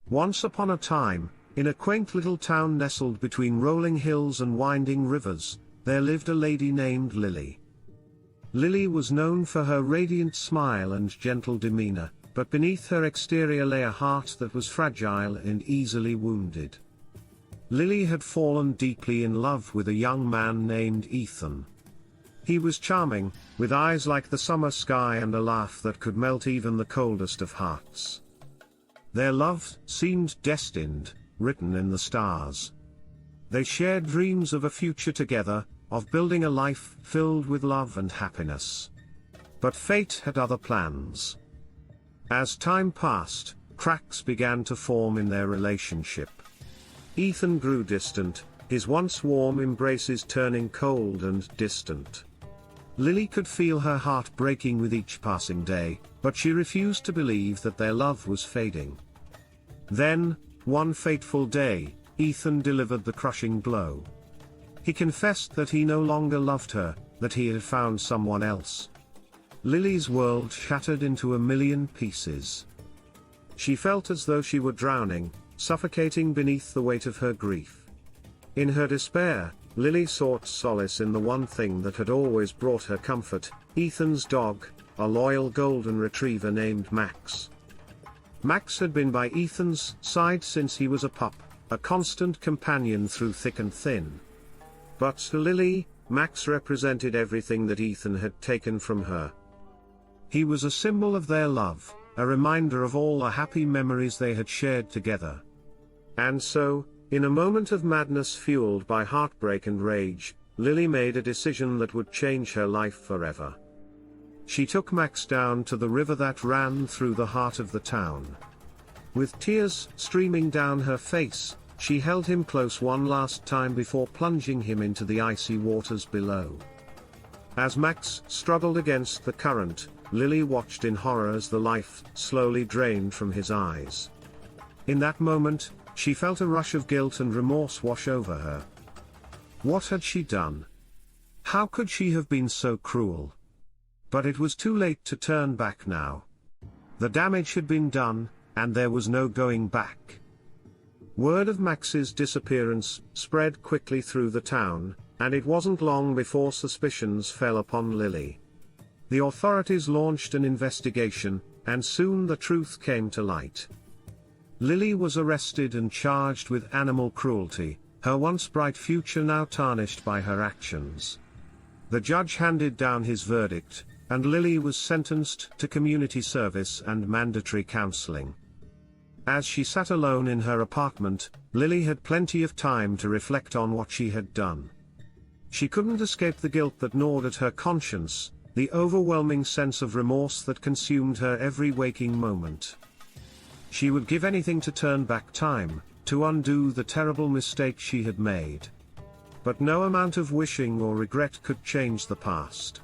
Once upon a time, in a quaint little town nestled between rolling hills and winding rivers, there lived a lady named Lily. Lily was known for her radiant smile and gentle demeanor, but beneath her exterior lay a heart that was fragile and easily wounded. Lily had fallen deeply in love with a young man named Ethan. He was charming, with eyes like the summer sky and a laugh that could melt even the coldest of hearts. Their love seemed destined, written in the stars. They shared dreams of a future together, of building a life filled with love and happiness. But fate had other plans. As time passed, cracks began to form in their relationship. Ethan grew distant, his once warm embraces turning cold and distant. Lily could feel her heart breaking with each passing day, but she refused to believe that their love was fading. Then, one fateful day, Ethan delivered the crushing blow. He confessed that he no longer loved her, that he had found someone else. Lily's world shattered into a million pieces. She felt as though she were drowning, suffocating beneath the weight of her grief. In her despair, Lily sought solace in the one thing that had always brought her comfort, Ethan's dog, a loyal golden retriever named Max. Max had been by Ethan's side since he was a pup, a constant companion through thick and thin. But to Lily, Max represented everything that Ethan had taken from her. He was a symbol of their love, a reminder of all the happy memories they had shared together. And so, in a moment of madness fueled by heartbreak and rage, Lily made a decision that would change her life forever. She took Max down to the river that ran through the heart of the town. With tears streaming down her face, she held him close one last time before plunging him into the icy waters below. As Max struggled against the current, Lily watched in horror as the life slowly drained from his eyes. In that moment, she felt a rush of guilt and remorse wash over her. What had she done? How could she have been so cruel? But it was too late to turn back now. The damage had been done, and there was no going back. Word of Max's disappearance spread quickly through the town, and it wasn't long before suspicions fell upon Lily. The authorities launched an investigation, and soon the truth came to light. Lily was arrested and charged with animal cruelty, her once bright future now tarnished by her actions. The judge handed down his verdict, and Lily was sentenced to community service and mandatory counseling. As she sat alone in her apartment, Lily had plenty of time to reflect on what she had done. She couldn't escape the guilt that gnawed at her conscience, the overwhelming sense of remorse that consumed her every waking moment. She would give anything to turn back time, to undo the terrible mistake she had made. But no amount of wishing or regret could change the past.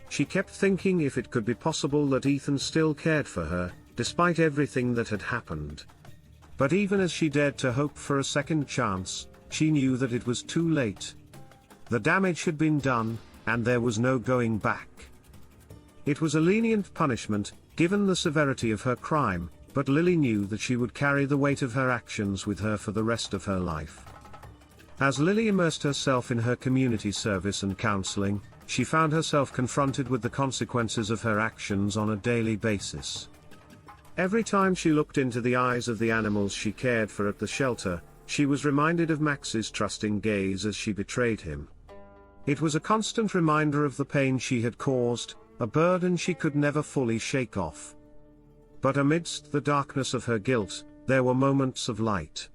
She kept thinking if it could be possible that Ethan still cared for her, despite everything that had happened. But even as she dared to hope for a second chance, she knew that it was too late. The damage had been done, and there was no going back. It was a lenient punishment, given the severity of her crime, but Lily knew that she would carry the weight of her actions with her for the rest of her life. As Lily immersed herself in her community service and counseling, she found herself confronted with the consequences of her actions on a daily basis. Every time she looked into the eyes of the animals she cared for at the shelter, she was reminded of Max's trusting gaze as she betrayed him. It was a constant reminder of the pain she had caused, a burden she could never fully shake off. But amidst the darkness of her guilt, there were moments of light.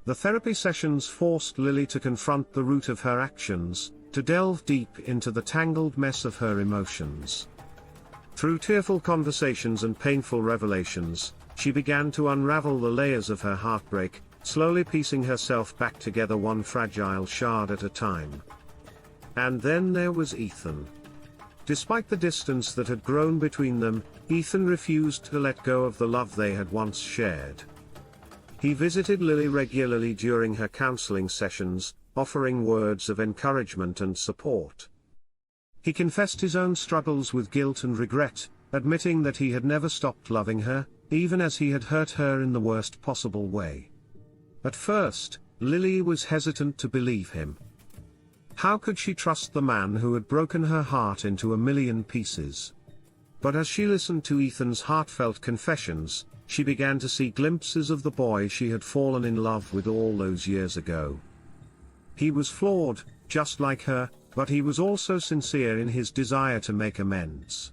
The therapy sessions forced Lily to confront the root of her actions, to delve deep into the tangled mess of her emotions. Through tearful conversations and painful revelations, she began to unravel the layers of her heartbreak, slowly piecing herself back together one fragile shard at a time. And then there was Ethan. Despite the distance that had grown between them, Ethan refused to let go of the love they had once shared. He visited Lily regularly during her counseling sessions, offering words of encouragement and support. He confessed his own struggles with guilt and regret, admitting that he had never stopped loving her, even as he had hurt her in the worst possible way. At first, Lily was hesitant to believe him. How could she trust the man who had broken her heart into a million pieces? But as she listened to Ethan's heartfelt confessions, she began to see glimpses of the boy she had fallen in love with all those years ago. He was flawed, just like her, but he was also sincere in his desire to make amends.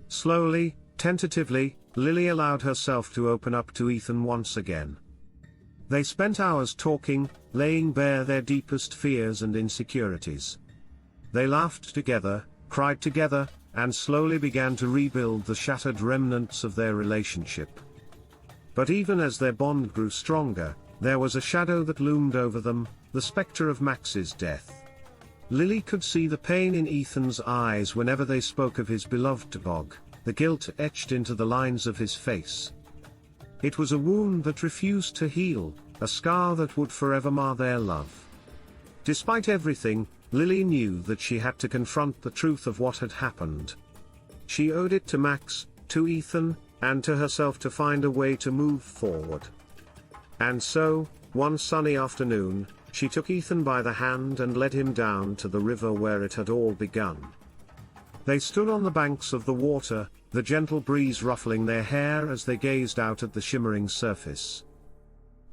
Slowly, tentatively, Lily allowed herself to open up to Ethan once again. They spent hours talking, laying bare their deepest fears and insecurities. They laughed together, cried together, and slowly began to rebuild the shattered remnants of their relationship. But even as their bond grew stronger, there was a shadow that loomed over them, the specter of Max's death. Lily could see the pain in Ethan's eyes whenever they spoke of his beloved dog, the guilt etched into the lines of his face. It was a wound that refused to heal, a scar that would forever mar their love. Despite everything, Lily knew that she had to confront the truth of what had happened. She owed it to Max, to Ethan, and to herself to find a way to move forward. And so, one sunny afternoon, she took Ethan by the hand and led him down to the river where it had all begun. They stood on the banks of the water, the gentle breeze ruffling their hair as they gazed out at the shimmering surface.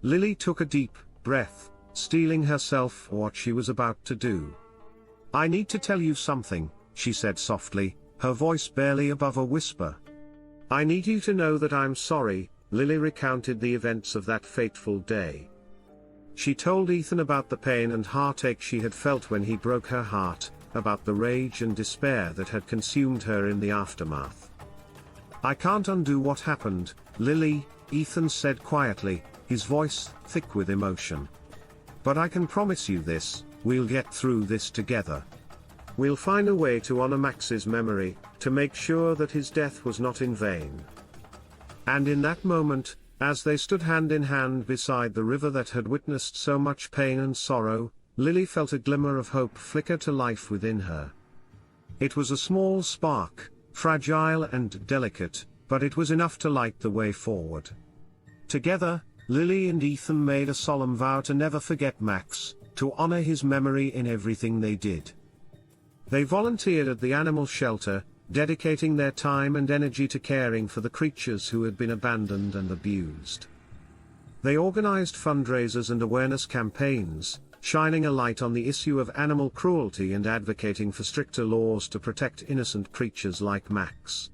Lily took a deep breath, steeling herself for what she was about to do. "I need to tell you something," she said softly, her voice barely above a whisper. "I need you to know that I'm sorry." Lily recounted the events of that fateful day. She told Ethan about the pain and heartache she had felt when he broke her heart, about the rage and despair that had consumed her in the aftermath. "I can't undo what happened, Lily," Ethan said quietly, his voice thick with emotion. "But I can promise you this, we'll get through this together. We'll find a way to honor Max's memory, to make sure that his death was not in vain." And in that moment, as they stood hand in hand beside the river that had witnessed so much pain and sorrow, Lily felt a glimmer of hope flicker to life within her. It was a small spark, fragile and delicate, but it was enough to light the way forward. Together, Lily and Ethan made a solemn vow to never forget Max, to honor his memory in everything they did. They volunteered at the animal shelter, dedicating their time and energy to caring for the creatures who had been abandoned and abused. They organized fundraisers and awareness campaigns, shining a light on the issue of animal cruelty and advocating for stricter laws to protect innocent creatures like Max.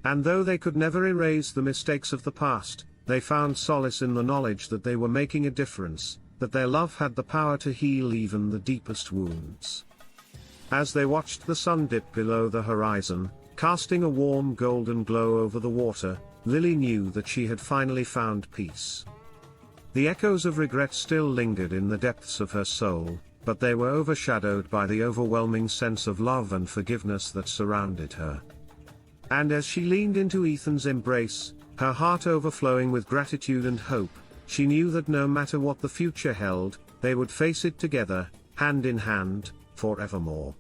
And though they could never erase the mistakes of the past, they found solace in the knowledge that they were making a difference, that their love had the power to heal even the deepest wounds. As they watched the sun dip below the horizon, casting a warm golden glow over the water, Lily knew that she had finally found peace. The echoes of regret still lingered in the depths of her soul, but they were overshadowed by the overwhelming sense of love and forgiveness that surrounded her. And as she leaned into Ethan's embrace, her heart overflowing with gratitude and hope, she knew that no matter what the future held, they would face it together, hand in hand, forevermore.